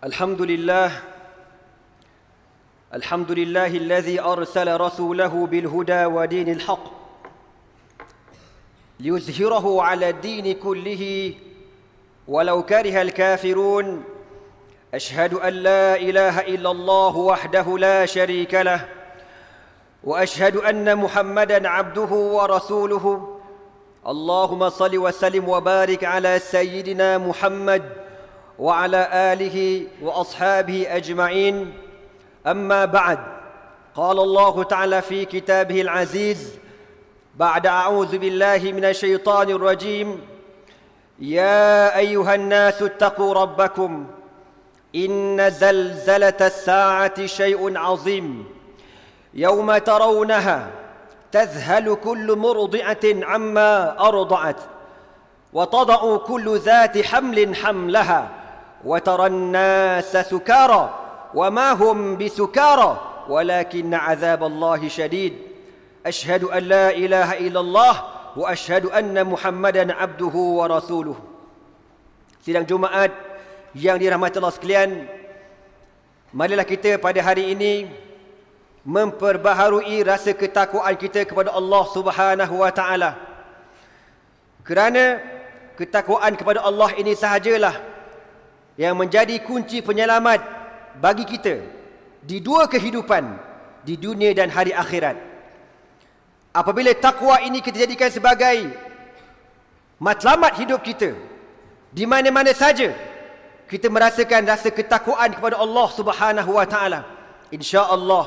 الحمد لله الذي أرسل رسوله بالهدى ودين الحق ليظهره على الدين كله ولو كره الكافرون أشهد أن لا إله إلا الله وحده لا شريك له وأشهد أن محمدا عبده ورسوله اللهم صل وسلم وبارك على سيدنا محمد وعلى آله وأصحابه أجمعين أما بعد قال الله تعالى في كتابه العزيز بعد أعوذ بالله من الشيطان الرجيم يا أيها الناس اتقوا ربكم إن زلزلة الساعة شيء عظيم يوم ترونها تذهل كل مرضعة عما أرضعت وتضع كل ذات حمل حملها وترى الناس سكارى وما هم بسكارى ولكن عذاب الله شديد أشهد أن لا إله إلا الله وأشهد أن محمدا عبده ورسوله. Sidang Jumaat yang dirahmati Allah sekalian, marilah kita pada hari ini memperbaharui rasa ketakwaan kita kepada Allah Subhanahu wa taala. Kerana ketakwaan kepada Allah ini sahajalah yang menjadi kunci penyelamat bagi kita di dua kehidupan, di dunia dan hari akhirat. Apabila takwa ini kita jadikan sebagai matlamat hidup kita, di mana-mana saja kita merasakan rasa ketakwaan kepada Allah Subhanahu wa taala, insya-Allah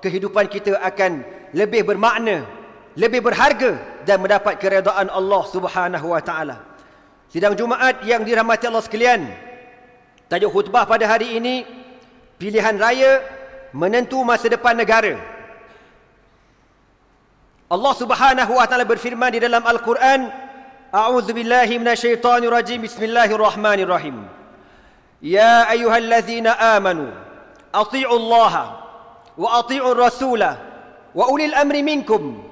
kehidupan kita akan lebih bermakna, lebih berharga dan mendapat keredaan Allah Subhanahu wa taala. Sidang Jumaat yang dirahmati Allah sekalian, tajuk khutbah pada hari ini, pilihan raya menentu masa depan negara. Allah Subhanahu wa taala berfirman di dalam Al-Quran, A'udzu billahi minasyaitonir rajim, bismillahirrahmanirrahim. Ya ayyuhalladzina amanu athi'u Allah wa athi'ur rasula wa ulil amri minkum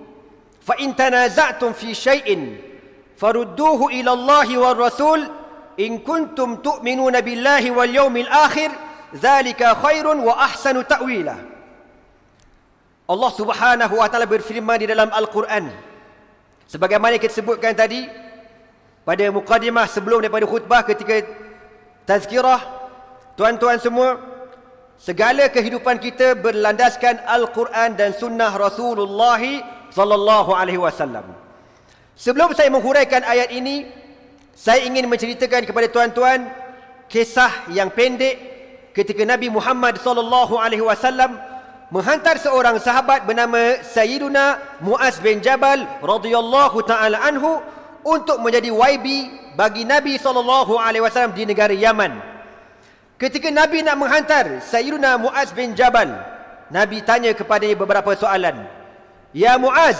fa in tanaza'tum fi syai'in farudduhu ila Allah war rasul in kuntum tu'minuna billahi wal yawmil akhir dzalika khairun wa ahsanu ta'wila. Allah Subhanahu wa taala berfirman di dalam Al-Quran, sebagaimana kita sebutkan tadi pada mukadimah sebelum daripada khutbah ketika tazkirah, tuan-tuan semua, segala kehidupan kita berlandaskan Al-Quran dan sunnah Rasulullah sallallahu alaihi wasallam. Sebelum saya menghuraikan ayat ini, saya ingin menceritakan kepada tuan-tuan kisah yang pendek ketika Nabi Muhammad sallallahu alaihi wasallam menghantar seorang sahabat bernama Sayyiduna Muaz bin Jabal radhiyallahu taala anhu untuk menjadi YB bagi Nabi sallallahu alaihi wasallam di negara Yaman. Ketika Nabi nak menghantar Sayyiduna Muaz bin Jabal, Nabi tanya kepadanya beberapa soalan. Ya Muaz,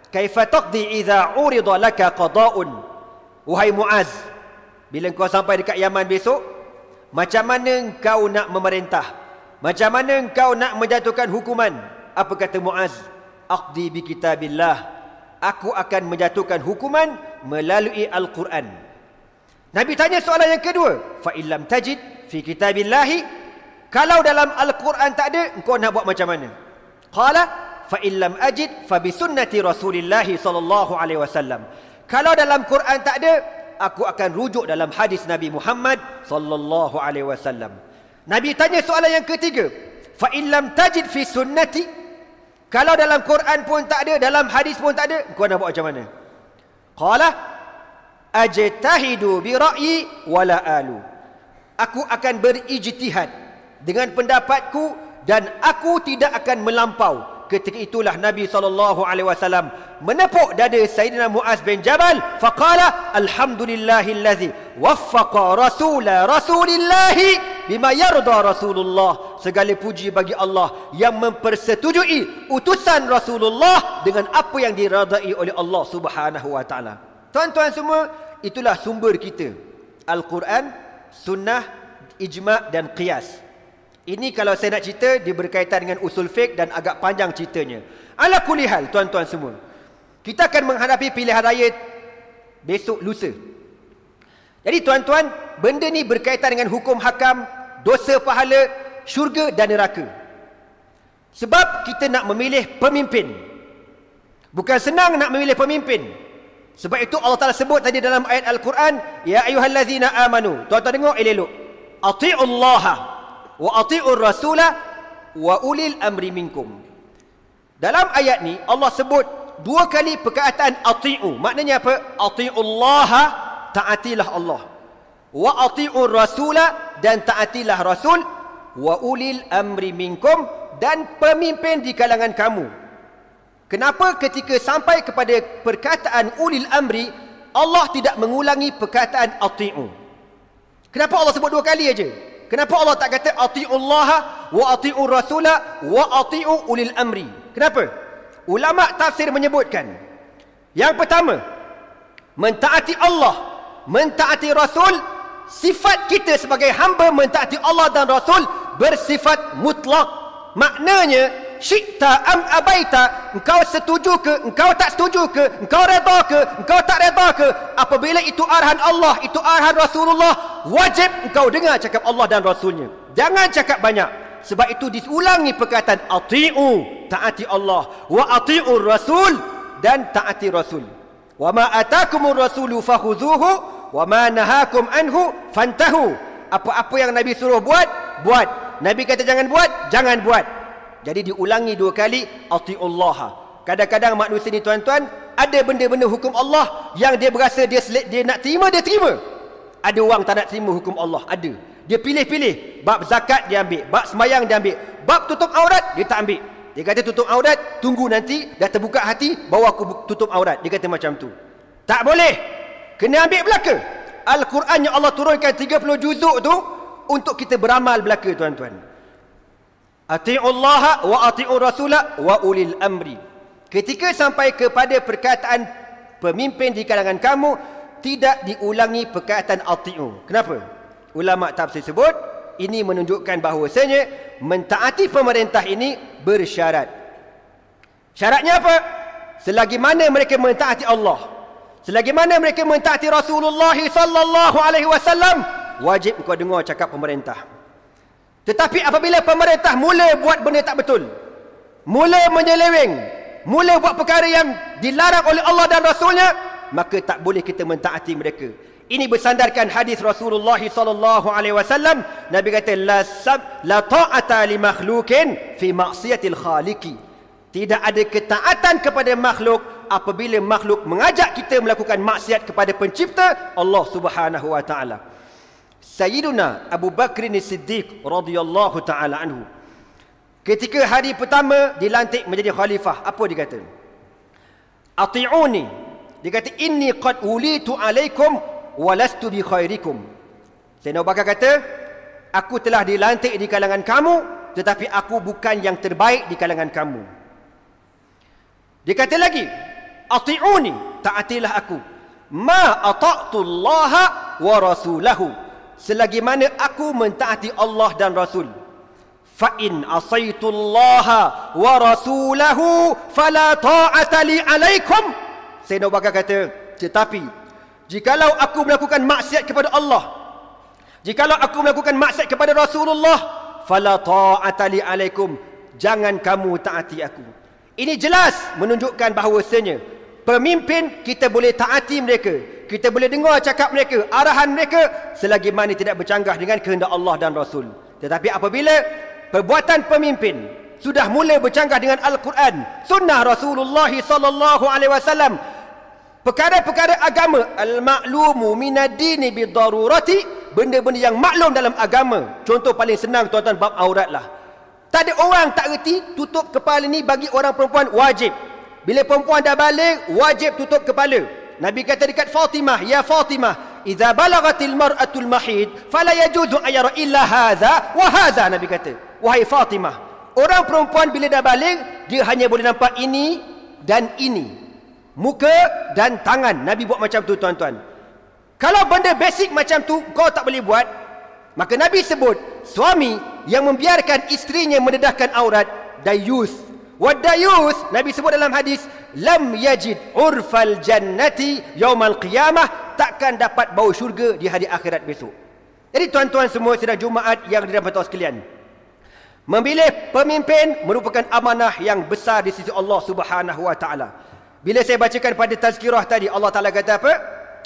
kaifa taqdi idza urida laka qada'un? Wahai Muaz, bila kau sampai dekat Yaman besok, macam mana kau nak memerintah? Macam mana kau nak menjatuhkan hukuman? Apa kata Muaz? Aqdi bi kitabillah. Aku akan menjatuhkan hukuman melalui Al-Quran. Nabi tanya soalan yang kedua. Fa illam tajid fi kitabillahi. Kalau dalam Al-Quran tak ada, engkau nak buat macam mana? Qala fa illam ajid fa bi sunnati Rasulillah sallallahu alaihi wasallam. Kalau dalam Quran tak ada, aku akan rujuk dalam hadis Nabi Muhammad sallallahu alaihi wasallam. Nabi tanya soalan yang ketiga, fa in lam tajid fi sunnati. Kalau dalam Quran pun tak ada, dalam hadis pun tak ada, kau nak buat macam mana? Qala ajtahidu bi ra'yi wala alu. Aku akan berijtihad dengan pendapatku dan aku tidak akan melampau. Ketika itulah Nabi SAW menepuk dada Sayyidina Muaz bin Jabal. Faqala alhamdulillahillazi waffaqa rasulillahi bima yarda Rasulullah. Segala puji bagi Allah yang mempersetujui utusan Rasulullah dengan apa yang diradai oleh Allah Subhanahu wa taala. Tuan-tuan semua, itulah sumber kita. Al-Quran, sunnah, ijma' dan qiyas. Ini kalau saya nak cerita, dia berkaitan dengan usul fiqh dan agak panjang ceritanya. Ala kulli hal, tuan-tuan semua, kita akan menghadapi pilihan raya besok lusa. Jadi tuan-tuan, benda ni berkaitan dengan hukum hakam dosa pahala, syurga dan neraka. Sebab kita nak memilih pemimpin. Bukan senang nak memilih pemimpin. Sebab itu Allah Ta'ala sebut tadi dalam ayat Al-Quran, ya ayyuhallazina amanu. Tuan-tuan dengar elok. Ati'ullaha wa ati'ur rasulah wa ulil amri minkum. Dalam ayat ni Allah sebut 2 kali perkataan ati'u. Maknanya apa? Ati'ullaha, taatilah Allah. Wa ati'ur rasulah, dan taatilah Rasul. Wa ulil amri minkum, dan pemimpin di kalangan kamu. Kenapa ketika sampai kepada perkataan ulil amri, Allah tidak mengulangi perkataan ati'u? Kenapa Allah sebut 2 kali aja? Kenapa Allah tak kata ati'ullaha wa ati'ur rasulah wa ati'u ulil amri? Kenapa? Ulama tafsir menyebutkan, yang pertama, mentaati Allah, mentaati Rasul, sifat kita sebagai hamba mentaati Allah dan Rasul bersifat mutlak. Maknanya, syi'ta am abaita, engkau setuju ke, engkau tak setuju ke, engkau redha ke, engkau tak redha ke, apabila itu arahan Allah, itu arahan Rasulullah, wajib engkau dengar cakap Allah dan Rasulnya. Jangan cakap banyak. Sebab itu diulangi perkataan ati'u, taati Allah, wa ati'ur rasul, dan taati Rasul. Wa ma atakumur rasulu fakhudhuhu wa ma nahakum anhu fantahu. Apa-apa yang Nabi suruh buat, buat. Nabi kata jangan buat, jangan buat. Jadi diulangi 2 kali ati'ullaha. Kadang-kadang manusia ni tuan-tuan, ada benda-benda hukum Allah yang dia berasa dia nak terima, dia terima. Ada orang tak nak terima hukum Allah, ada. Dia pilih-pilih. Bab zakat dia ambil, bab sembahyang dia ambil, bab tutup aurat dia tak ambil. Dia kata tutup aurat, tunggu nanti dah terbuka hati baru aku tutup aurat. Dia kata macam tu. Tak boleh. Kena ambil belaka. Al-Quran yang Allah turunkan 30 juzuk tu untuk kita beramal belaka, tuan-tuan. Ati'ullaha wa ati'ur rasulah wa ulil amri. Ketika sampai kepada perkataan pemimpin di kalangan kamu, tidak diulangi perkataan ati'u. Kenapa? Ulama tafsir sebut, ini menunjukkan bahawasanya mentaati pemerintah ini bersyarat. Syaratnya apa? Selagi mana mereka mentaati Allah, selagi mana mereka mentaati Rasulullah sallallahu alaihi wasallam, wajib kau dengar cakap pemerintah. Tetapi apabila pemerintah mula buat benda tak betul, mula menyeleweng, mula buat perkara yang dilarang oleh Allah dan Rasulnya, maka tak boleh kita mentaati mereka. Ini bersandarkan hadis Rasulullah sallallahu alaihi wasallam. Nabi kata la ta'ata li makhluqin fi ma'siyatil khaliqi. Tidak ada ketaatan kepada makhluk apabila makhluk mengajak kita melakukan maksiat kepada pencipta Allah Subhanahu wa taala. Sayyiduna Abu Bakr As-Siddiq radhiyallahu taala anhu, ketika hari pertama dilantik menjadi khalifah, apa dia kata? Ati'uni. Dia kata inni qad ulitu alaikum walastu bi khairikum. Sayyidina Abu Bakar kata, aku telah dilantik di kalangan kamu, tetapi aku bukan yang terbaik di kalangan kamu. Dia kata lagi, ati'uni, taatilah aku. Ma ata'tullaha wa rasulahu, selagi mana aku mentaati Allah dan Rasul. Fa in asaitullaha wa rasulahu fala ta'ata li alaikum. Sayyidina Abu Bakar kata, tetapi jikalau aku melakukan maksiat kepada Allah, jikalau aku melakukan maksiat kepada Rasulullah, fala ta'ata li alaikum, jangan kamu taati aku. Ini jelas menunjukkan bahawasanya pemimpin kita boleh taati mereka, kita boleh dengar cakap mereka, arahan mereka, selagi mana tidak bercanggah dengan kehendak Allah dan Rasul. Tetapi apabila perbuatan pemimpin sudah mula bercanggah dengan Al-Quran, sunnah Rasulullah sallallahu alaihi wasallam, perkara-perkara agama, al-ma'lumu minad-dini bidarurati, benda-benda yang maklum dalam agama. Contoh paling senang tuan-tuan, bab aurat lah. Tak ada orang tak reti tutup kepala ni bagi orang perempuan wajib. Bila perempuan dah balik, wajib tutup kepala. Nabi kata dekat Fatimah, ya Fatimah, idza balagatil mar'atul mahid fala yajuzu ayara illa hadza wa hadza. Nabi kata, wahai Fatimah, orang perempuan bila dah balik, dia hanya boleh nampak ini dan ini, muka dan tangan. Nabi buat macam tu, tuan-tuan. Kalau benda basic macam tu kau tak boleh buat, maka Nabi sebut suami yang membiarkan isterinya mendedahkan aurat, dayus. Wa dayus, Nabi sebut dalam hadis, lam yajid urfal jannati yaumal qiyamah, takkan dapat bau syurga di hari akhirat besok. Jadi tuan-tuan semua sidang Jumaat yang dirahmati Allah sekalian, memilih pemimpin merupakan amanah yang besar di sisi Allah Subhanahu wa taala. Bila saya bacakan pada tazkirah tadi, Allah Taala kata apa?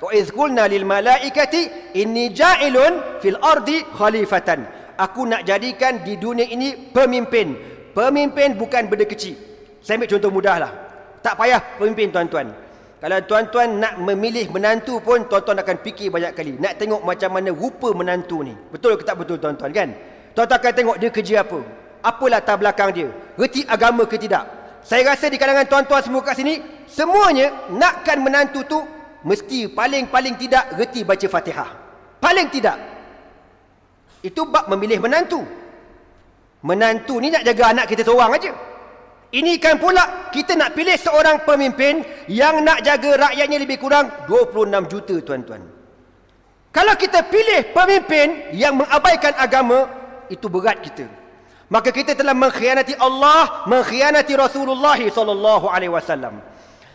Wa iz qulna lil malaikati inni ja'ilun fil ardi khalifatan. Aku nak jadikan di dunia ini pemimpin. Pemimpin bukan benda kecil. Saya ambil contoh mudahlah. Tak payah pemimpin tuan-tuan. Kalau tuan-tuan nak memilih menantu pun, tuan-tuan akan fikir banyak kali. Nak tengok macam mana rupa menantu ni. Betul ke tak betul tuan-tuan kan? Tuan-tuan akan tengok dia kerja apa. Apa latar belakang dia. Reti agama ke tidak. Saya rasa di kalangan tuan-tuan semua kat sini, semuanya nakkan menantu tu mesti paling tidak reti baca Fatihah. Paling tidak. Itu bab memilih menantu. Menantu ni nak jaga anak kita seorang aja. Ini kan pula kita nak pilih seorang pemimpin yang nak jaga rakyatnya lebih kurang 26 juta tuan-tuan. Kalau kita pilih pemimpin yang mengabaikan agama, itu berat kita. Maka kita telah mengkhianati Allah, mengkhianati Rasulullah SAW.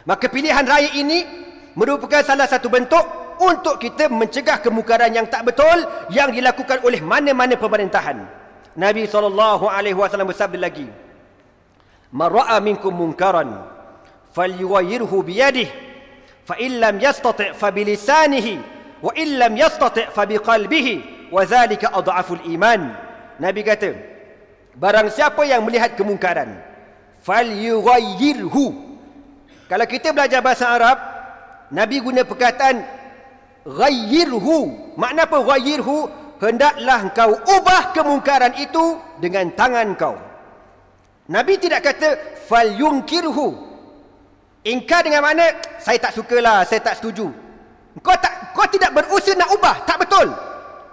Maka pilihan raya ini merupakan salah satu bentuk untuk kita mencegah kemungkaran yang tak betul yang dilakukan oleh mana-mana pemerintahan. Nabi SAW bersabda lagi, "Man ra'a minkum munkaran falyughayyirhu biyadihi fa in lam yastati' fa bilisanihi wa in lam yastati' fa biqalbihi wa dhalika adhaful iman." Nabi kata, barang siapa yang melihat kemungkaran, falyughayyirhu. Kalau kita belajar bahasa Arab, Nabi guna perkataan ghayyirhu. Makna apa ghayyirhu? Hendaklah engkau ubah kemungkaran itu dengan tangan kau. Nabi tidak kata falyunkirhu. Ingkar dengan makna saya tak sukalah, saya tak setuju. Kau tidak berusaha nak ubah, tak betul.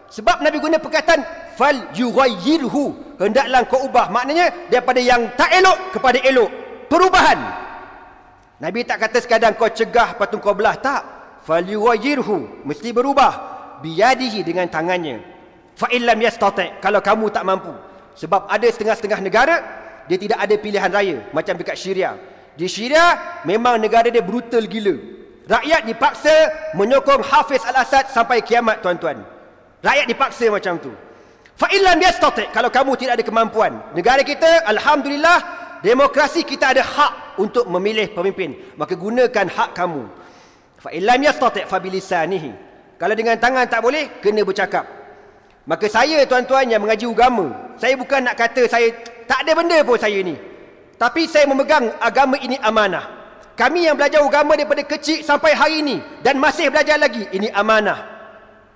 Sebab Nabi guna perkataan falyughayyirhu. Hendaklah kau ubah. Maknanya daripada yang tak elok kepada elok. Perubahan. Nabi tak kata sekadar kau cegah lepas tu kau belah. Tak. Falyughayyirhu. Mesti berubah. Biyadihi, dengan tangannya. Fa illam yastati', kalau kamu tak mampu. Sebab ada setengah-setengah negara dia tidak ada pilihan raya, macam dekat Syria. Di Syria memang negara dia brutal gila. Rakyat dipaksa menyokong Hafiz al-Assad sampai kiamat tuan-tuan. Rakyat dipaksa macam tu. Fa illam yastati', kalau kamu tidak ada kemampuan. Negara kita alhamdulillah demokrasi, kita ada hak untuk memilih pemimpin. Maka gunakan hak kamu. Fa illam yastati' fa bilisanihi. Kalau dengan tangan tak boleh, kena bercakap. Maka saya tuan-tuan yang mengaji agama, saya bukan nak kata saya tak ada benda pun saya ni. Tapi saya memegang agama ini amanah. Kami yang belajar agama daripada kecil sampai hari ini dan masih belajar lagi, ini amanah.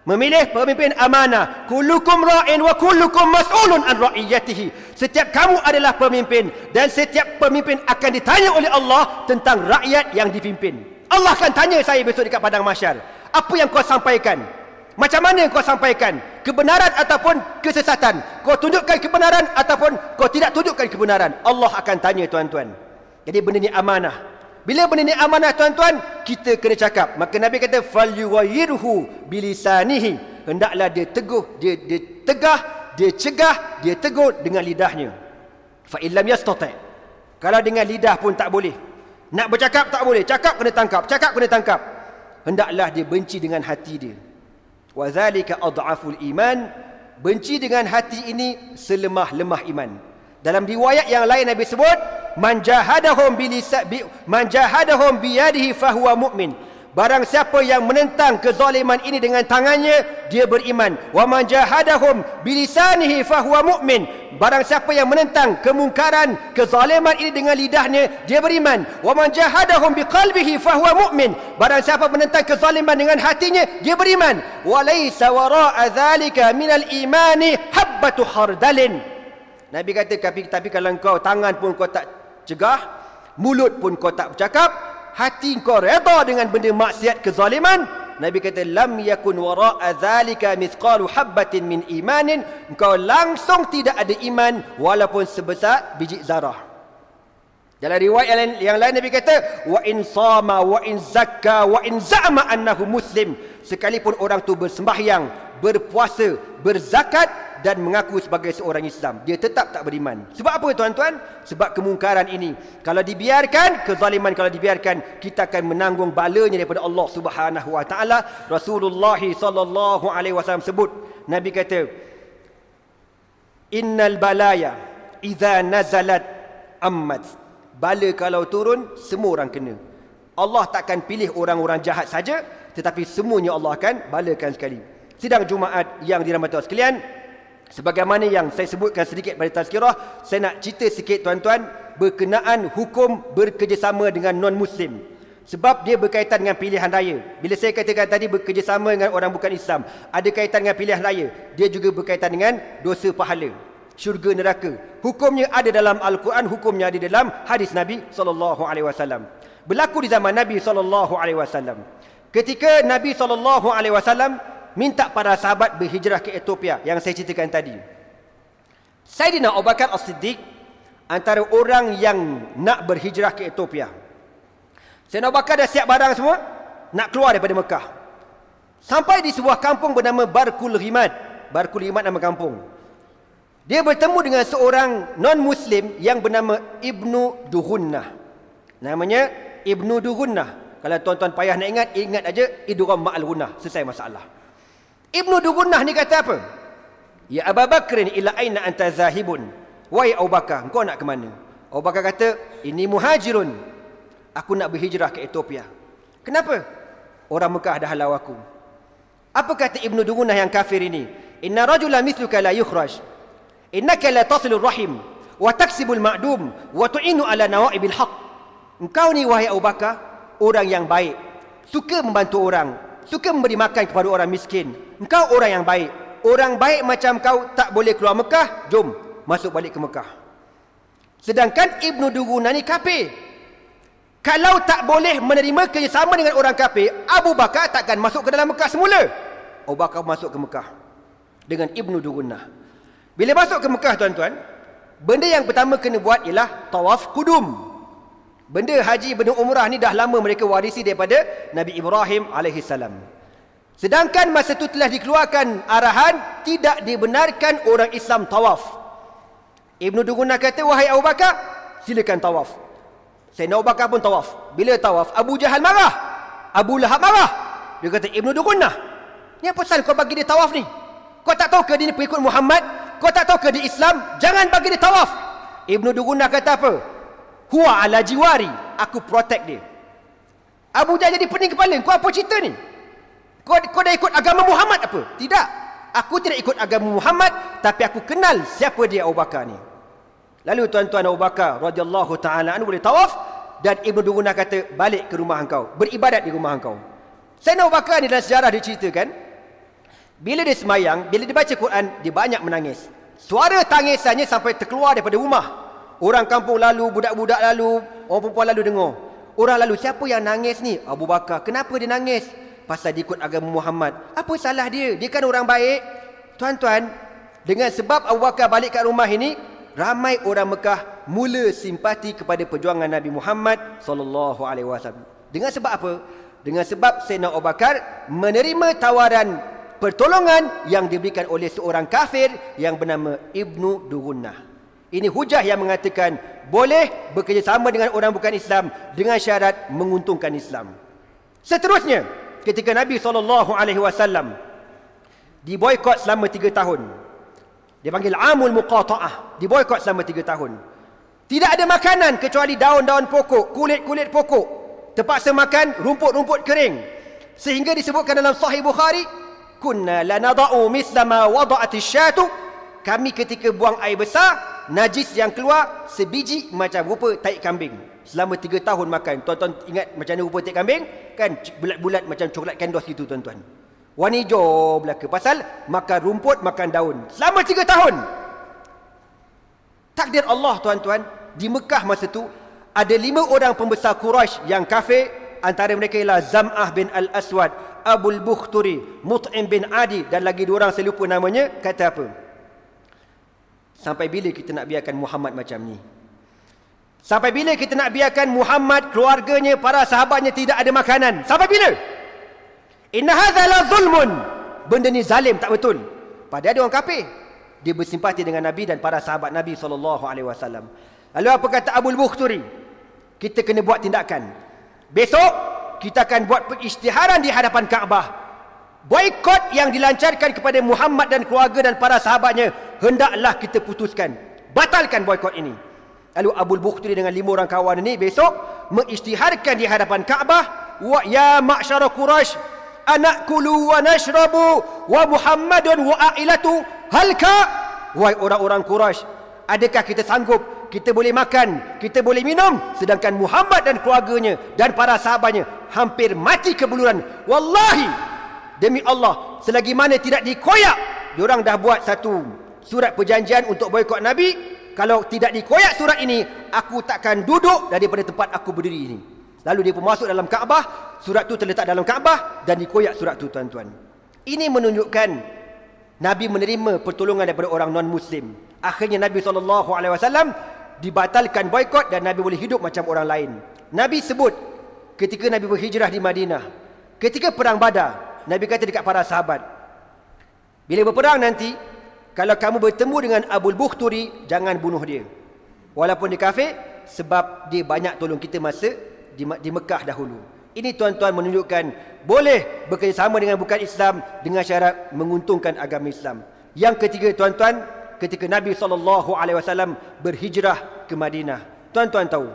Memilih pemimpin amanah. Kullukum ra'in wa kullukum mas'ulun an ra'iyatihi. Setiap kamu adalah pemimpin dan setiap pemimpin akan ditanya oleh Allah tentang rakyat yang dipimpin. Allah akan tanya saya besok dekat padang mahsyar. Apa yang kau sampaikan? Macam mana kau sampaikan? Kebenaran ataupun kesesatan? Kau tunjukkan kebenaran ataupun kau tidak tunjukkan kebenaran? Allah akan tanya tuan-tuan. Jadi benda ni amanah. Bila benda ni amanah tuan-tuan, kita kena cakap. Maka Nabi kata falyughayyirhu bilisanihi. Hendaklah dia teguh, dia tegah, dia cegah, dia tegur dengan lidahnya. Fa illam yastati'. Kalau dengan lidah pun tak boleh. Nak bercakap tak boleh. Cakap kena tangkap, cakap kena tangkap. Hendaklah dia benci dengan hati dia. Wa dzalika adhaful iman. Benci dengan hati ini selemah-lemah iman. Dalam riwayat yang lain Nabi sebut, man jahadahum biyadihi fahuwa mu'min. Barang siapa yang menentang kezaliman ini dengan tangannya, dia beriman. Wa man jahadahum bilisanihi fahuwa mu'min. Barang siapa yang menentang kemungkaran, kezaliman ini dengan lidahnya, dia beriman. Wa man jahadahum biqalbihi fahuwa mu'min. Barang siapa menentang kezaliman dengan hatinya, dia beriman. Wa laysa wara'a dzalika minal imani habbatu khardalin. Nabi kata, tapi kalau kau tangan pun kau tak cegah, mulut pun kau tak bercakap, hati kau redha dengan benda maksiat kezaliman, Nabi kata lam yakun wara'a dzalika mithqalu habbatin min imanin. Engkau langsung tidak ada iman walaupun sebesar biji zarah. Dalam riwayat yang lain Nabi kata wa in sama wa in zakka wa in za'ama annahu muslim. Sekalipun orang tu bersembahyang, berpuasa, berzakat dan mengaku sebagai seorang Islam. Dia tetap tak beriman. Sebab apa tuan-tuan? Sebab kemungkaran ini. Kalau dibiarkan, kezaliman kalau dibiarkan, kita akan menanggung balanya daripada Allah Subhanahu wa taala. Rasulullah sallallahu alaihi wasallam sebut, Nabi kata, innal balaya idza nazalat ammat. Bala kalau turun, semua orang kena. Allah takkan pilih orang-orang jahat saja, tetapi semuanya Allah akan balakan sekali. Sidang Jumaat yang dirahmati Allah sekalian, sebagaimana yang saya sebutkan sedikit pada tazkirah, saya nak cerita sikit tuan-tuan berkenaan hukum bekerjasama dengan non-Muslim. Sebab dia berkaitan dengan pilihan raya. Bila saya katakan tadi bekerjasama dengan orang bukan Islam, ada kaitan dengan pilihan raya. Dia juga berkaitan dengan dosa pahala, syurga neraka. Hukumnya ada dalam Al-Quran, hukumnya ada dalam hadis Nabi SAW. Berlaku di zaman Nabi SAW. Ketika Nabi SAW minta para sahabat berhijrah ke Ethiopia yang saya ceritakan tadi, Saidina Abu Bakar As-Siddiq antara orang yang nak berhijrah ke Ethiopia. Saidina Abu Bakar dah siap barang semua, nak keluar daripada Mekah. Sampai di sebuah kampung bernama Barkul Ghimad. Barkul Ghimad nama kampung. Dia bertemu dengan seorang non-Muslim yang bernama Ibnu Duhunnah. Namanya Ibnu Duhunnah. Kalau tuan-tuan payah nak ingat aja idgham ma'al gunnah, selesai masalah. Ibnu Duhunnah ni kata apa? Ya Abu Bakrin ila aina anta zahibun? Wahai Abu Bakar, engkau nak ke mana? Abu Bakar kata, ini muhajirun. Aku nak berhijrah ke Ethiopia. Kenapa? Orang Mekah dah halau aku. Apa kata Ibnu Duhunnah yang kafir ini? Inna rajulan mithluka la yukhraj. Innaka la tasilur rahim wa taksibul ma'dum wa tu'inu ala nawaibil haq. Engkau ni wahai Abu Bakar, orang yang baik, suka membantu orang, suka memberi makan kepada orang miskin. Engkau orang yang baik. Orang baik macam kau tak boleh keluar Mekah, jom masuk balik ke Mekah. Sedangkan Ibnu Duhunnah ni kafir. Kalau tak boleh menerima kerjasama dengan orang kafir, Abu Bakar takkan masuk ke dalam Mekah semula. Abu Bakar masuk ke Mekah dengan Ibnu Duhunnah. Bila masuk ke Mekah tuan-tuan, benda yang pertama kena buat ialah tawaf kudum. Benda haji, benda umrah ni dah lama mereka warisi daripada Nabi Ibrahim alaihissalam. Sedangkan masa itu telah dikeluarkan arahan tidak dibenarkan orang Islam tawaf. Ibnu Duhunnah kata, wahai Abu Bakar, silakan tawaf. Sayyidina Abu Bakar pun tawaf. Bila tawaf, Abu Jahal marah, Abu Lahab marah. Dia kata, Ibnu Duhunnah, ni apa pasal kau bagi dia tawaf ni? Kau tak tahu ke dia ni pengikut Muhammad? Kau tak tahu ke dia Islam? Jangan bagi dia tawaf. Ibnu Duhunnah kata apa? Huwa ala jiwari, aku protect dia. Abu Jahal jadi pening kepala, kau apa cerita ni? Kau dah ikut agama Muhammad apa? Tidak. Aku tidak ikut agama Muhammad, tapi aku kenal siapa dia Abu Bakar ni. Lalu tuan-tuan, Abu Bakar radhiyallahu taala anhu boleh tawaf, dan Ibnu Duhunnah kata, balik ke rumah engkau, beribadat di rumah engkau. Sayyidina Abu Bakar ni dalam sejarah diceritakan, bila dia semayang, bila dia baca Quran, dia banyak menangis. Suara tangisannya sampai terkeluar daripada rumah. Orang kampung lalu, budak-budak lalu, orang perempuan lalu dengar. Orang lalu, siapa yang nangis ni? Abu Bakar. Kenapa dia nangis? Pasal dia ikut agama Muhammad. Apa salah dia? Dia kan orang baik. Tuan-tuan, dengan sebab Abu Bakar balik kat rumah ini, ramai orang Mekah mula simpati kepada perjuangan Nabi Muhammad SAW. Dengan sebab apa? Dengan sebab Sayyidina Abu Bakar menerima tawaran pertolongan yang diberikan oleh seorang kafir yang bernama Ibnu Duhunnah. Ini hujah yang mengatakan boleh bekerjasama dengan orang bukan Islam dengan syarat menguntungkan Islam. Seterusnya, ketika Nabi SAW diboykot selama 3 tahun. Dia panggil Amul Muqata'ah. Diboykot selama 3 tahun. Tidak ada makanan kecuali daun-daun pokok, kulit-kulit pokok. Terpaksa makan rumput-rumput kering. Sehingga disebutkan dalam Sahih Bukhari, kunna lanada'u misla ma wada'ati syatu. Kami ketika buang air besar, najis yang keluar sebiji macam rupa taik kambing. Selama 3 tahun makan. Tuan-tuan ingat macam mana rupa taik kambing? Kan bulat-bulat macam coklat kandos gitu tuan-tuan. Warna hijau belaka. Pasal makan rumput, makan daun. Selama 3 tahun. Takdir Allah tuan-tuan, di Mekah masa tu ada 5 orang pembesar Quraisy yang kafir. Antara mereka ialah Zam'ah bin Al-Aswad, Abul Bukhturi, Mut'im bin Adi, dan lagi 2 orang saya lupa namanya. Kata apa? Sampai bila kita nak biarkan Muhammad macam ni? Sampai bila kita nak biarkan Muhammad, keluarganya, para sahabatnya tidak ada makanan? Sampai bila? Inna hadza la zulmun. Benda ni zalim, tak betul. Padahal dia orang kafir. dia bersimpati dengan Nabi dan para sahabat Nabi SAW. Lalu apa kata Abul Bukhturi? Kita kena buat tindakan. Besok kita akan buat pengisytiharan di hadapan Kaabah. Boikot yang dilancarkan kepada Muhammad dan keluarga dan para sahabatnya, hendaklah kita putuskan. Batalkan boikot ini. Lalu Abul Bukhturi dengan 5 orang kawan ini besok mengisytiharkan di hadapan Kaabah, wa ya ma'syara Quraisy anakulu wa nashrabu wa Muhammadun wa ailatu halka. Wahai orang-orang Quraisy, adakah kita sanggup, kita boleh makan, kita boleh minum, sedangkan Muhammad dan keluarganya dan para sahabatnya hampir mati kebuluran. Wallahi, demi Allah, selagi mana tidak dikoyak, diorang dah buat satu surat perjanjian untuk boikot Nabi. Kalau tidak dikoyak surat ini, aku takkan duduk daripada tempat aku berdiri ini. Lalu dia pun masuk dalam Kaabah, surat tu terletak dalam Kaabah dan dikoyak surat tu, tuan-tuan. Ini menunjukkan Nabi menerima pertolongan daripada orang non-Muslim. Akhirnya Nabi SAW dibatalkan boikot dan Nabi boleh hidup macam orang lain. Nabi sebut ketika Nabi berhijrah di Madinah, ketika perang Badar, Nabi kata dekat para sahabat, bila berperang nanti, kalau kamu bertemu dengan Abul Bukhturi, jangan bunuh dia. Walaupun dia kafir, sebab dia banyak tolong kita masa di Mekah dahulu. Ini, tuan-tuan, menunjukkan boleh bekerjasama dengan bukan Islam dengan syarat menguntungkan agama Islam. Yang ketiga, tuan-tuan, ketika Nabi SAW berhijrah ke Madinah. Tuan-tuan tahu,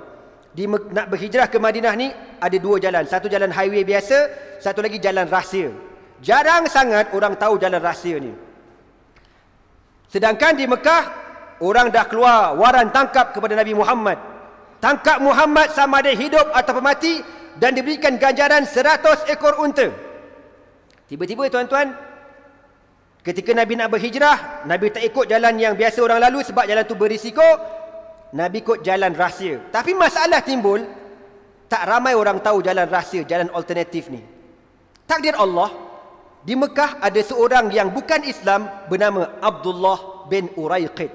nak berhijrah ke Madinah ni ada 2 jalan. Satu jalan highway biasa, satu lagi jalan rahsia. Jarang sangat orang tahu jalan rahsia ni. Sedangkan di Mekah, orang dah keluar waran tangkap kepada Nabi Muhammad. Tangkap Muhammad sama ada hidup atau mati, dan diberikan ganjaran 100 ekor unta. Tiba-tiba, tuan-tuan, ketika Nabi nak berhijrah, Nabi tak ikut jalan yang biasa orang lalu sebab jalan tu berisiko. Nabi ikut jalan rahsia. Tapi masalah timbul, tak ramai orang tahu jalan rahsia, jalan alternatif ni. Takdir Allah, di Mekah ada seorang yang bukan Islam bernama Abdullah bin Uraiqid.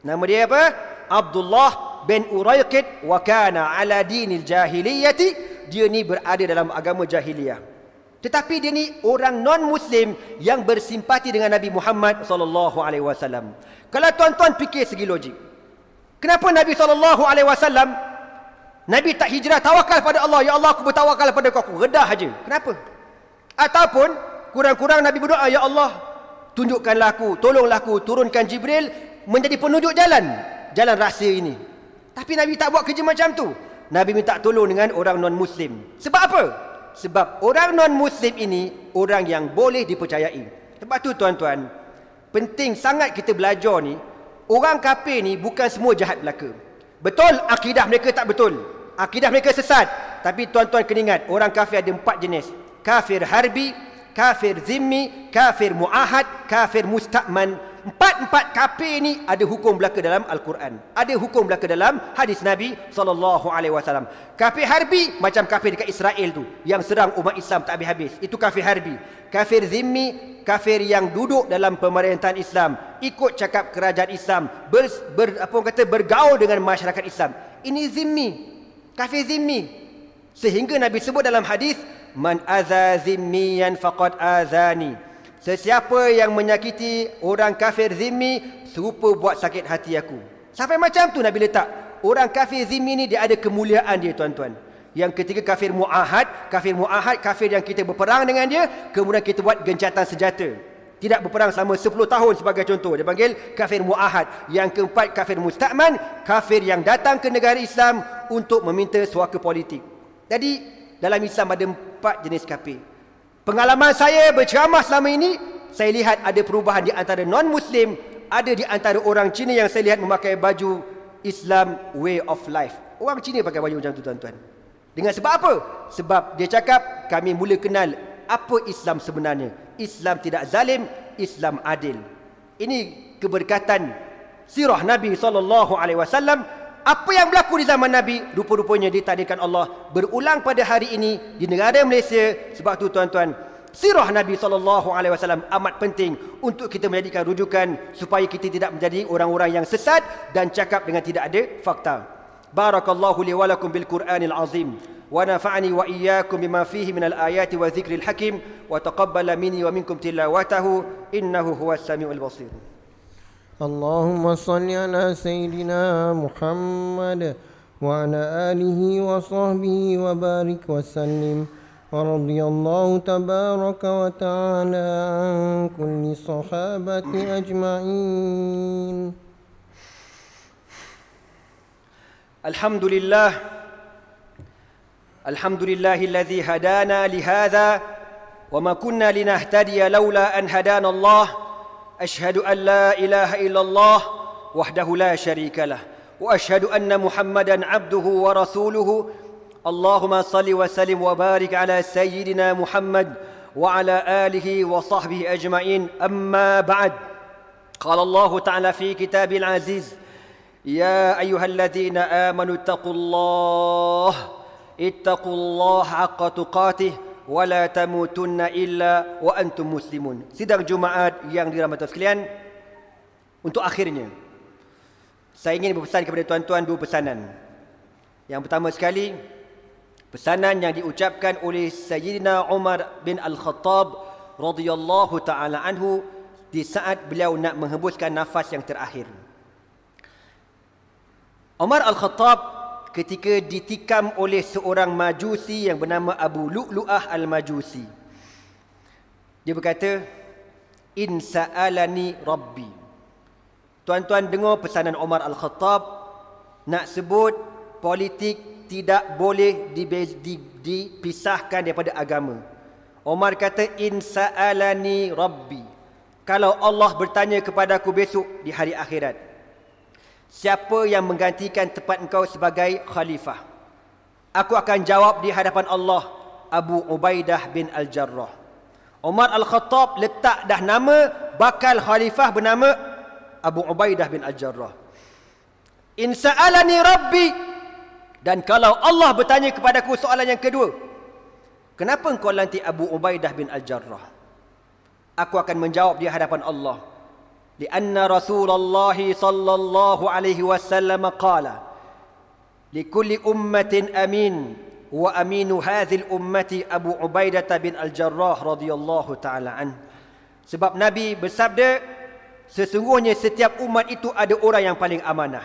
Nama dia apa? Abdullah bin Uraiqid, wa kana ala dinil jahiliyati. Dia ni berada dalam agama jahiliyah. Tetapi dia ni orang non-Muslim yang bersimpati dengan Nabi Muhammad SAW. Kalau tuan-tuan fikir segi logik, kenapa Nabi SAW, Nabi tak hijrah, tawakal pada Allah. Ya Allah, aku bertawakal pada kau, aku redah aja. Kenapa? Ataupun kurang-kurang Nabi berdoa, ya Allah, tunjukkanlah aku, tolonglah aku, turunkan Jibril menjadi penunjuk jalan rahsia ini. Tapi Nabi tak buat kerja macam tu. Nabi minta tolong dengan orang non-Muslim. Sebab apa? Sebab orang non-Muslim ini orang yang boleh dipercayai. Sebab tu, tuan-tuan, penting sangat kita belajar ni. Orang kafir ni bukan semua jahat belaka. Betul, akidah mereka tak betul, akidah mereka sesat. Tapi tuan-tuan kena ingat, orang kafir ada 4 jenis. Kafir harbi, kafir zimmi, kafir mu'ahad, kafir musta'man. 4 kafir ni ada hukum belaka dalam Al-Quran, ada hukum belaka dalam hadis Nabi SAW. Kafir harbi macam kafir dekat Israel tu, yang serang umat Islam tak habis-habis, itu kafir harbi. Kafir zimmi, kafir yang duduk dalam pemerintahan Islam, ikut cakap kerajaan Islam, bergaul dengan masyarakat Islam. Ini zimmi, kafir zimmi. Sehingga Nabi sebut dalam hadis, man aza zimmiyan faqad azani. Sesiapa yang menyakiti orang kafir zimmi, serupa buat sakit hati aku. Sampai macam tu Nabi letak. Orang kafir zimmi ni dia ada kemuliaan dia, tuan-tuan. Yang ketiga kafir mu'ahad, kafir yang kita berperang dengan dia, kemudian kita buat gencatan senjata. Tidak berperang selama 10 tahun sebagai contoh, dia panggil kafir mu'ahad. Yang keempat kafir musta'man, kafir yang datang ke negara Islam untuk meminta suaka politik. Jadi dalam Islam ada 4 jenis kafir. Pengalaman saya berceramah selama ini, saya lihat ada perubahan di antara non-Muslim, ada di antara orang Cina yang saya lihat memakai baju Islam way of life. Orang Cina pakai baju macam tu, tuan-tuan. Dengan sebab apa? Sebab dia cakap, kami mula kenal apa Islam sebenarnya. Islam tidak zalim, Islam adil. Ini keberkatan sirah Nabi SAW. Apa yang berlaku di zaman Nabi, rupa-rupanya ditakdirkan Allah berulang pada hari ini di negara Malaysia. Sebab tu, tuan-tuan, sirah Nabi SAW amat penting untuk kita menjadikan rujukan supaya kita tidak menjadi orang-orang yang sesat dan cakap dengan tidak ada fakta. Barakallahu li wa lakum bil Qur'anil azim wa nafa'ani wa iyyakum bima fihi minal ayati wa dzikril hakim wa taqabbala minni wa minkum tilawatahu innahu huwas samiul basir. اللهم صل على سيدنا محمد وعلى آله وصحبه وبارك وسلم ورضي الله تبارك وتعالى عن كل الصحابة أجمعين. الحمد لله الذي هدانا لهذا وما كنا لنهتدي لولا أن هدانا الله. أشهد أن لا إله إلا الله وحده لا شريك له وأشهد أن محمدا عبده ورسوله. اللهم صل وسلم وبارك على سيدنا محمد وعلى آله وصحبه أجمعين. أما بعد، قال الله تعالى في كتابه العزيز: يا أيها الذين آمنوا اتقوا الله حق تقاته ولا تموتن إلا وأنتم مسلمون. Sidang Jumaat yang dirahmati sekalian, untuk akhirnya saya ingin berpesan kepada tuan-tuan dua pesanan. Yang pertama sekali, pesanan yang diucapkan oleh Sayyidina Umar bin Al-Khattab radhiyallahu ta'ala anhu di saat beliau nak menghembuskan nafas yang terakhir. Umar Al-Khattab ketika ditikam oleh seorang majusi yang bernama Abu Lu'lu'ah Al-Majusi, dia berkata, "In sa'alani Rabbi." Tuan-tuan dengar pesanan Umar Al-Khattab, nak sebut politik tidak boleh dipisahkan daripada agama. Umar kata, "In sa'alani Rabbi." Kalau Allah bertanya kepadaku besok di hari akhirat, siapa yang menggantikan tempat engkau sebagai khalifah? Aku akan jawab di hadapan Allah, Abu Ubaidah bin Al-Jarrah. Umar Al-Khattab letak dah nama bakal khalifah bernama Abu Ubaidah bin Al-Jarrah. In sa'alani Rabbi. Dan kalau Allah bertanya kepadaku soalan yang kedua, kenapa engkau lantik Abu Ubaidah bin Al-Jarrah? Aku akan menjawab di hadapan Allah, lianna Rasulullah sallallahu alaihi wasallam qala likulli ummatin amin wa aminu hadhil ummati Abu Ubaidah bin Al-Jarrah radhiyallahu taala an. Sebab Nabi bersabda, sesungguhnya setiap umat itu ada orang yang paling amanah,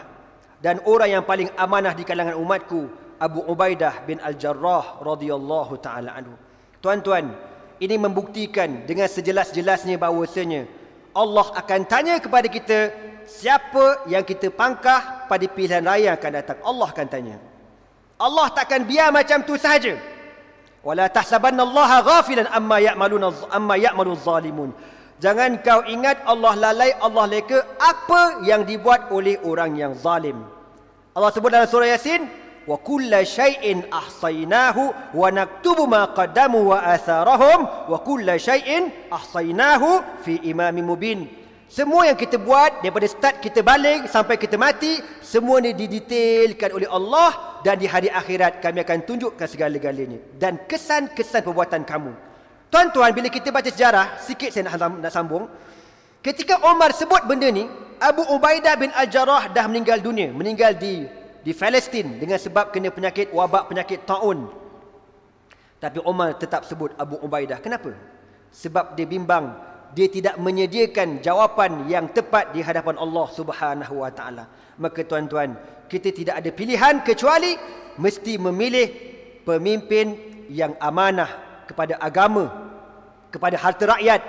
dan orang yang paling amanah di kalangan umatku Abu Ubaidah bin Al-Jarrah radhiyallahu taala anhu. Tuan-tuan, ini membuktikan dengan sejelas-jelasnya bahawasanya Allah akan tanya kepada kita siapa yang kita pangkah pada pilihan raya yang akan datang. Allah akan tanya. Allah takkan biar macam tu sahaja. Wala tahsabannallaha ghafilan amma ya'malun zalimun. Jangan kau ingat Allah lalai, Allah leka apa yang dibuat oleh orang yang zalim. Allah sebut dalam surah Yasin, wa kulla syai'in ahsaynahu wa naktubu ma qaddamu wa atharahum wa kulla syai'in ahsaynahu fi imamin mubin. Semua yang kita buat daripada start kita balik sampai kita mati, semua ni didetailkan oleh Allah, dan di hari akhirat kami akan tunjukkan segala-galanya dan kesan-kesan perbuatan kamu. Tuan-tuan, bila kita baca sejarah, sikit saya nak sambung. Ketika Umar sebut benda ni, Abu Ubaidah bin Al-Jarrah dah meninggal dunia, meninggal di Palestin dengan sebab kena penyakit wabak, penyakit taun. Tapi Umar tetap sebut Abu Ubaidah. Kenapa? Sebab dia bimbang, dia tidak menyediakan jawapan yang tepat di hadapan Allah Subhanahu wa taala. Maka tuan-tuan, kita tidak ada pilihan kecuali mesti memilih pemimpin yang amanah kepada agama, kepada harta rakyat,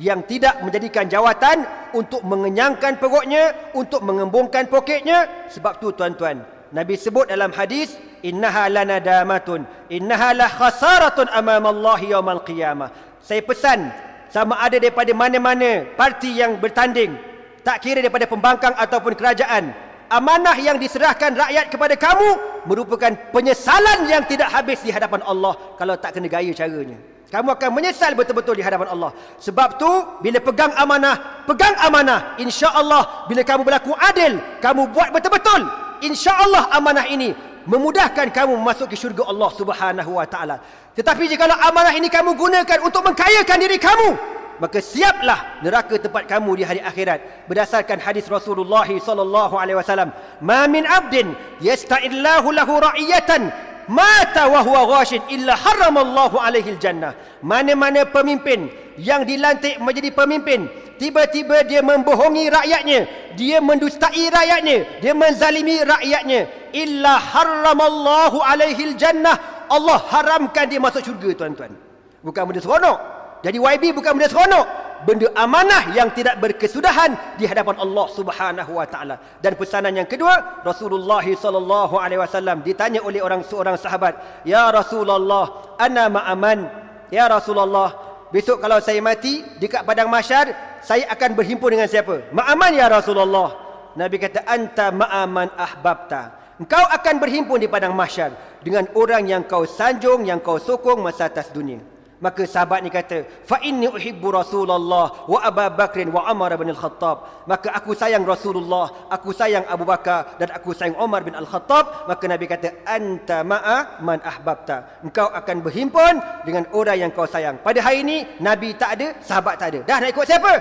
yang tidak menjadikan jawatan untuk mengenyangkan perutnya, untuk mengembungkan poketnya. Sebab tu tuan-tuan, Nabi sebut dalam hadis, innaha lanadamatun innaha la khasaratun amamallahi yaumal qiyamah. Saya pesan, sama ada daripada mana-mana parti yang bertanding, tak kira daripada pembangkang ataupun kerajaan, amanah yang diserahkan rakyat kepada kamu merupakan penyesalan yang tidak habis di hadapan Allah kalau tak kena gaya caranya. Kamu akan menyesal betul-betul di hadapan Allah. Sebab tu, bila pegang amanah, insya-Allah bila kamu berlaku adil, kamu buat betul-betul, insya-Allah amanah ini memudahkan kamu memasuki syurga Allah Subhanahu wa taala. Tetapi jika amanah ini kamu gunakan untuk mengkayakan diri kamu, maka siaplah neraka tempat kamu di hari akhirat. Berdasarkan hadis Rasulullah sallallahu alaihi wasallam, "Ma min 'abdin yasta'illahu lahu ra'iyatan mata wa huwa ghashin illa haramallahu alaihi jannah." Mana-mana pemimpin yang dilantik menjadi pemimpin tiba-tiba dia membohongi rakyatnya, dia mendustai rakyatnya, dia menzalimi rakyatnya, illa harramallahu alaihil jannah, Allah haramkan dia masuk syurga, tuan-tuan. Bukan benda seronok. Jadi YB bukan benda seronok, benda amanah yang tidak berkesudahan di hadapan Allah Subhanahu wa taala. Dan pesanan yang kedua, Rasulullah sallallahu alaihi wasallam ditanya oleh seorang sahabat, "Ya Rasulullah, ana ma'aman?" Ya Rasulullah, besok kalau saya mati dekat padang mahsyar, saya akan berhimpun dengan siapa? Ma'aman ya Rasulullah. Nabi kata, "Anta ma'aman ahbabta." Engkau akan berhimpun di padang mahsyar dengan orang yang kau sanjung, yang kau sokong masa atas dunia. Maka sahabat ni kata, "Fa inni uhibbu Rasulullah wa Abu Bakr wa Umar bin Al-Khattab." Maka aku sayang Rasulullah, aku sayang Abu Bakar dan aku sayang Umar bin Al-Khattab. Maka Nabi kata, "Anta ma'a man ahbabta." Engkau akan berhimpun dengan orang yang kau sayang. Pada hari ini Nabi tak ada, sahabat tak ada. Dah nak ikut siapa?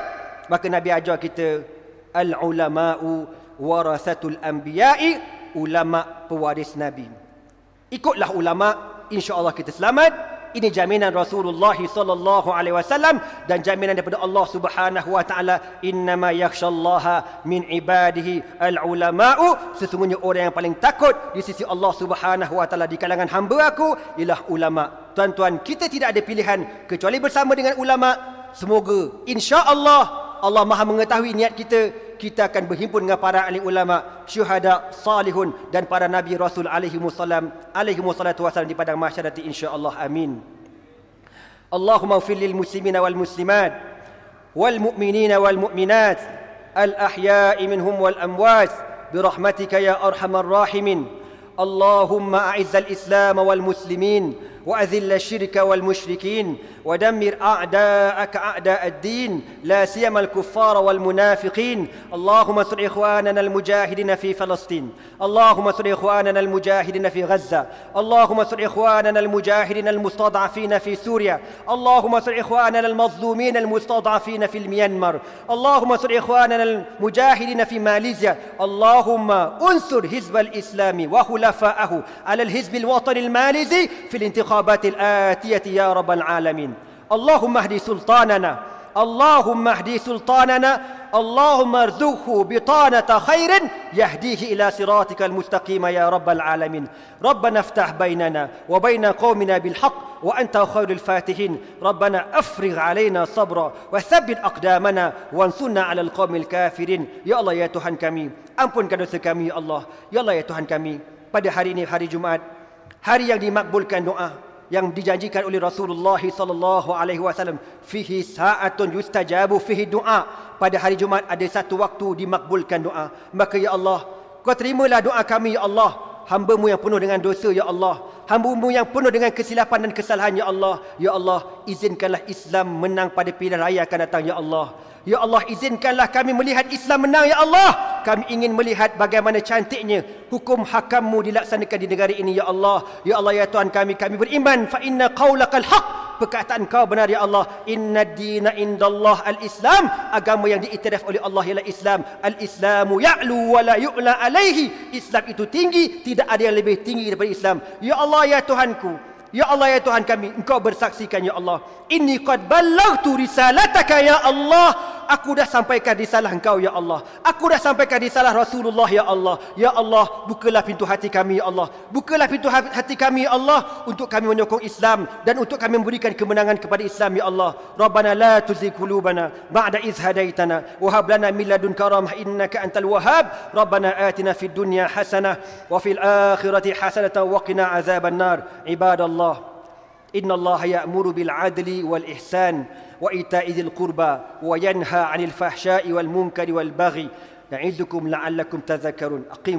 Maka Nabi ajar kita, al-ulama'u warasatul anbiya'i, ulama pewaris Nabi. Ikutlah ulama, insya-Allah kita selamat. Ini jaminan Rasulullah sallallahu alaihi wasallam dan jaminan daripada Allah Subhanahu wa taala, innama yakhshallaha min ibadihi al-ulama'u, sesungguhnya orang yang paling takut di sisi Allah Subhanahu wa taala di kalangan hamba aku ialah ulama. Tuan-tuan, kita tidak ada pilihan kecuali bersama dengan ulama. Semoga insya-Allah Allah Maha mengetahui niat kita, kita akan berhimpun dengan para ahli ulama, syuhada, salihun dan para nabi rasul alaihi wassalatu wassalam di padang mahsyar nanti insya-Allah. Amin. Allahumma ighfir lil muslimina wal muslimat wal mu'minina wal mu'minat al ahya'i minhum wal amwat bi rahmatika ya arhamar rahimin. Allahumma a'izzal islam wal muslimin وأذل الشرك والمشركين ودمر أعداءك أعداء الدين لا سيما الكفار والمنافقين. اللهم انصر إخواننا المجاهدين في فلسطين، اللهم انصر إخواننا المجاهدين في غزة، اللهم انصر إخواننا المجاهدين المستضعفين في سوريا، اللهم انصر إخواننا المظلومين المستضعفين في الميانمار، اللهم انصر إخواننا المجاهدين في ماليزيا، اللهم انصر حزب الإسلام وخلفاءه على الحزب الوطني الماليزي في الانتخابات الآتية يا رب العالمين. اللهم اهد سلطاننا، اللهم اهد سلطاننا، اللهم ارزقه بطانة خير يهديه إلى صراطك المستقيم يا رب العالمين. ربنا افتح بيننا وبين قومنا بالحق وأنت خير الفاتحين. ربنا أفرغ علينا صبرا وثبت أقدامنا وانصرنا على القوم الكافرين. Ya Allah, ya Tuhan kami, ampunkan dosa kami ya Allah. Ya Allah, ya Tuhan kami, pada hari ini, hari Jumaat, hari yang dimakbulkan doa, yang dijanjikan oleh Rasulullah sallallahu alaihi wasallam, fihi sa'atun yustajabu fihi doa. Pada hari Jumaat ada satu waktu dimakbulkan doa. Maka ya Allah, kau terimalah doa kami ya Allah, hamba-Mu yang penuh dengan dosa ya Allah, hamba-Mu yang penuh dengan kesilapan dan kesalahan ya Allah. Ya Allah, izinkanlah Islam menang pada pilihan raya akan datang ya Allah. Ya Allah, izinkanlah kami melihat Islam menang ya Allah. Kami ingin melihat bagaimana cantiknya hukum hakam-Mu dilaksanakan di negara ini ya Allah. Ya Allah, ya Tuhan kami beriman, fa inna qaulakal haq, perkataan Kau benar ya Allah. Inna dina indallah al-Islam, agama yang diiktiraf oleh Allah ialah Islam. Al-Islamu ya'lu wa la yu'la alaihi, Islam itu tinggi, tidak ada yang lebih tinggi daripada Islam. Ya Allah, ya Tuhanku, ya Allah, ya Tuhan kami, Engkau bersaksikan ya Allah, inni qad ballaghtu risalataka ya Allah, aku dah sampaikan risalah Engkau ya Allah, aku dah sampaikan risalah Rasulullah ya Allah. Ya Allah, bukalah pintu hati kami ya Allah, bukalah pintu hati kami ya Allah, untuk kami menyokong Islam dan untuk kami memberikan kemenangan kepada Islam ya Allah. Rabbana la tuzigh qulubana ba'da idh hadaitana wa hab lana min ladunka rahmah innaka antal wahhab. Rabbana atina fid dunya hasanah wa fil akhirati hasanatan wa qina azaban nar. Ibadallah, inna Allah ya'muru bil adli wal ihsan wa ita'i dhil qurba wa yanha 'anil fahsya'i wal munkari wal baghi. Na'idukum la'allakum tadhakkarun. Aqimu